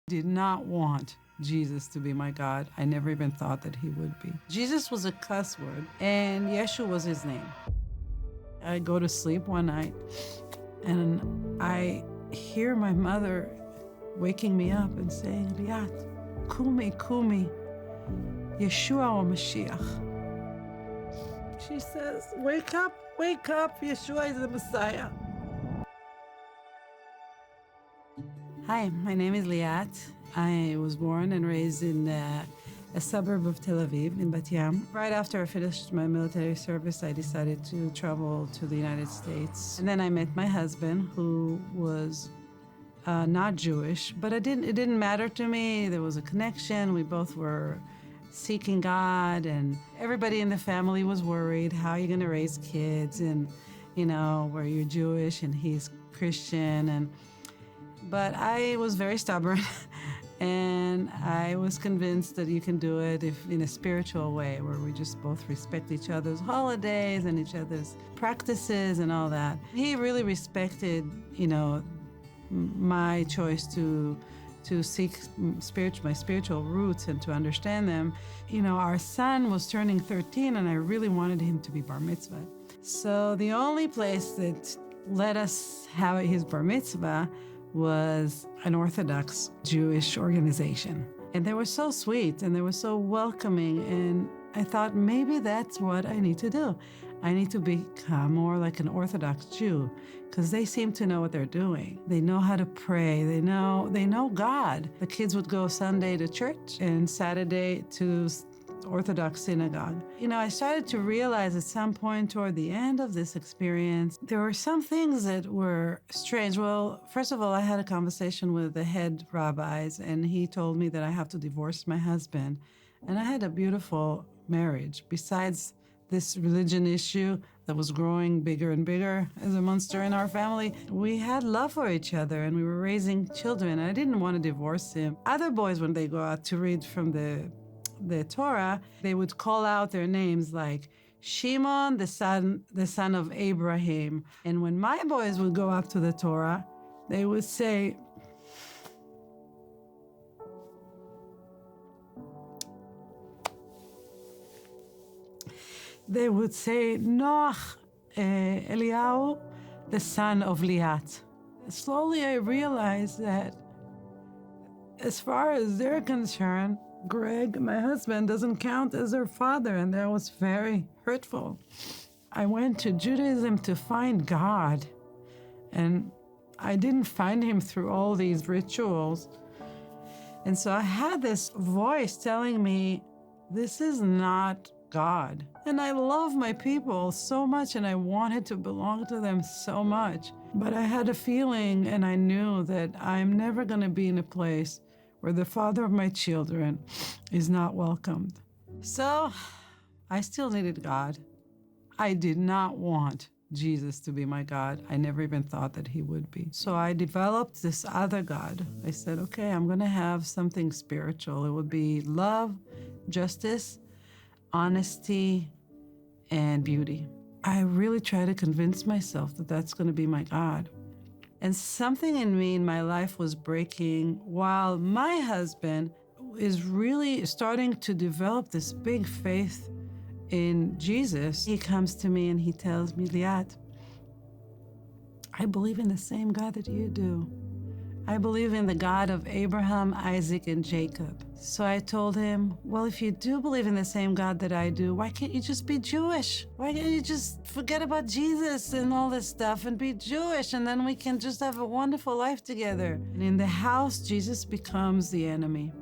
Did not want Jesus to be my God. I never even thought that he would be. Jesus was a cuss word, and Yeshua was his name. I go to sleep one night, and I hear my mother waking me up and saying, Liat, kumi, kumi, Yeshua or Mashiach. She says, wake up, Yeshua is the Messiah. Hi, my name is Liat. I was born and raised in a suburb of Tel Aviv, in Bat Yam. Right after I finished my military service, I decided to travel to the United States. And then I met my husband, who was not Jewish, but it didn't matter to me. There was a connection. We both were seeking God, and everybody in the family was worried, how are you going to raise kids? And, where you're Jewish and he's Christian. But I was very stubborn, and I was convinced that you can do it if in a spiritual way, where we just both respect each other's holidays and each other's practices and all that. He really respected, my choice to seek my spiritual roots and to understand them. Our son was turning 13, and I really wanted him to be bar mitzvah. So the only place that let us have his bar mitzvah was an Orthodox Jewish organization. And they were so sweet and they were so welcoming, and I thought maybe that's what I need to do. I need to become more like an Orthodox Jew, because they seem to know what they're doing. They know how to pray. They know God. The kids would go Sunday to church and Saturday to Orthodox synagogue. I started to realize at some point toward the end of this experience, there were some things that were strange. Well, first of all, I had a conversation with the head rabbis, and he told me that I have to divorce my husband. And I had a beautiful marriage. Besides this religion issue that was growing bigger and bigger as a monster in our family, we had love for each other, and we were raising children. I didn't want to divorce him. Other boys, when they go out to read from the Torah, they would call out their names like Shimon, the son of Abraham. And when my boys would go up to the Torah, they would say, Noach Eliyahu, the son of Liat. Slowly I realized that as far as they're concerned, Greg, my husband, doesn't count as their father, and that was very hurtful. I went to Judaism to find God, and I didn't find him through all these rituals. And so I had this voice telling me, this is not God. And I love my people so much, and I wanted to belong to them so much. But I had a feeling, and I knew that I'm never going to be in a place where the father of my children is not welcomed. So I still needed God. I did not want Jesus to be my God. I never even thought that he would be. So I developed this other God. I said, okay, I'm going to have something spiritual. It would be love, justice, honesty, and beauty. I really try to convince myself that that's going to be my God. And something in me in my life was breaking while my husband is really starting to develop this big faith in Jesus. He comes to me and he tells me, Liat, I believe in the same God that you do. I believe in the God of Abraham, Isaac, and Jacob. So I told him, well, if you do believe in the same God that I do, why can't you just be Jewish? Why can't you just forget about Jesus and all this stuff and be Jewish, and then we can just have a wonderful life together? And in the house, Jesus becomes the enemy.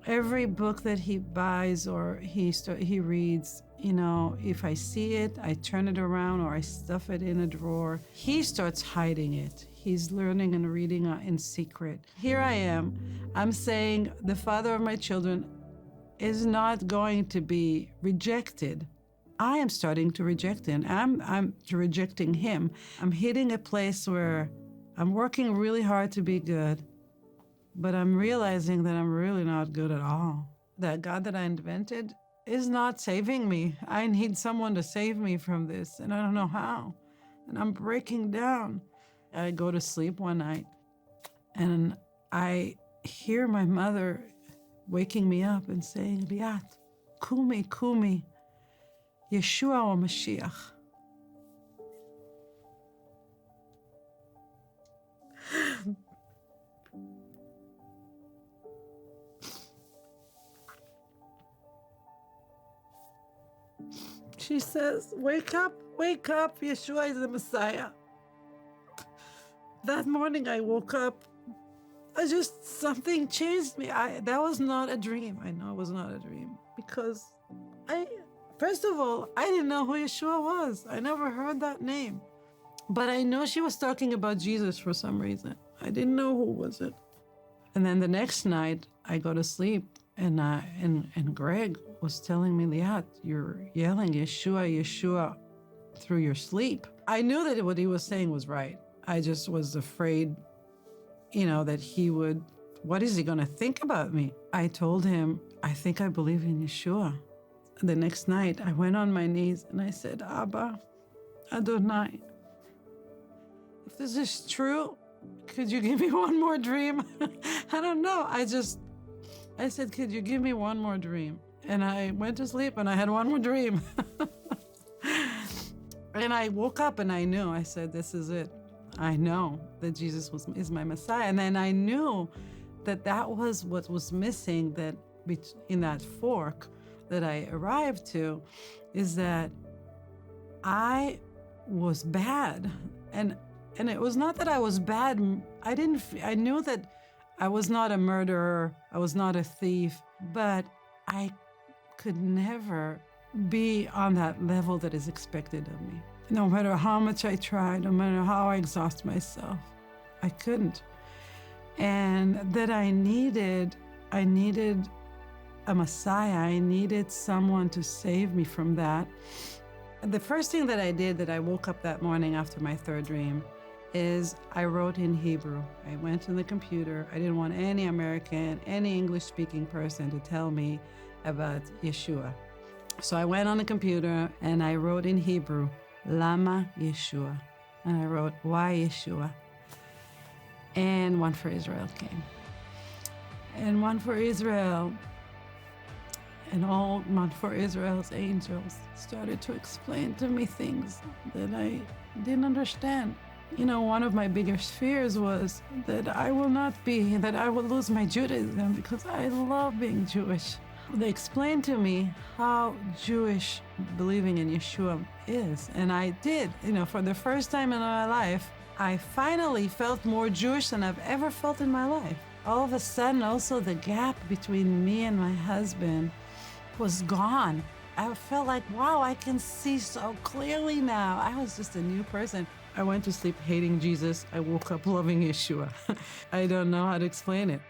Every book that he buys or he reads, if I see it, I turn it around or I stuff it in a drawer. He starts hiding it. He's learning and reading in secret. Here I am. I'm saying the father of my children is not going to be rejected. I am starting to reject him. I'm rejecting him. I'm hitting a place where I'm working really hard to be good, but I'm realizing that I'm really not good at all. That God that I invented is not saving me. I need someone to save me from this, and I don't know how. And I'm breaking down. I go to sleep one night, and I hear my mother waking me up and saying, Liat, kumi, kumi, Yeshua or Mashiach. She says, wake up, Yeshua is the Messiah. That morning I woke up, something changed me. That was not a dream. I know it was not a dream because first of all, I didn't know who Yeshua was. I never heard that name. But I know she was talking about Jesus for some reason. I didn't know who was it. And then the next night I go to sleep and Greg was telling me, Liat, you're yelling Yeshua, Yeshua through your sleep. I knew that what he was saying was right. I just was afraid, that he would, what is he going to think about me? I told him, I think I believe in Yeshua. The next night, I went on my knees and I said, Abba, Adonai, if this is true, could you give me one more dream? I don't know. I said, could you give me one more dream? And I went to sleep and I had one more dream. And I woke up and I knew, I said, this is it. I know that Jesus is my Messiah. And then I knew that was what was missing, that in that fork that I arrived to, is that I was bad. And it was not that I was bad. I knew that I was not a murderer. I was not a thief, but I could never be on that level that is expected of me. No matter how much I tried, no matter how I exhaust myself, I couldn't. And that I needed a Messiah. I needed someone to save me from that. The first thing that I did, that I woke up that morning after my third dream, is I wrote in Hebrew. I went to the computer. I didn't want any American, any English-speaking person to tell me about Yeshua. So I went on the computer and I wrote in Hebrew, Lama Yeshua. And I wrote, why Yeshua? And One for Israel came. And One for Israel and all One for Israel's angels started to explain to me things that I didn't understand. One of my biggest fears was that I will lose my Judaism because I love being Jewish. They explained to me how Jewish believing in Yeshua is. And I did. For the first time in my life, I finally felt more Jewish than I've ever felt in my life. All of a sudden, also the gap between me and my husband was gone. I felt like, wow, I can see so clearly now. I was just a new person. I went to sleep hating Jesus. I woke up loving Yeshua. I don't know how to explain it.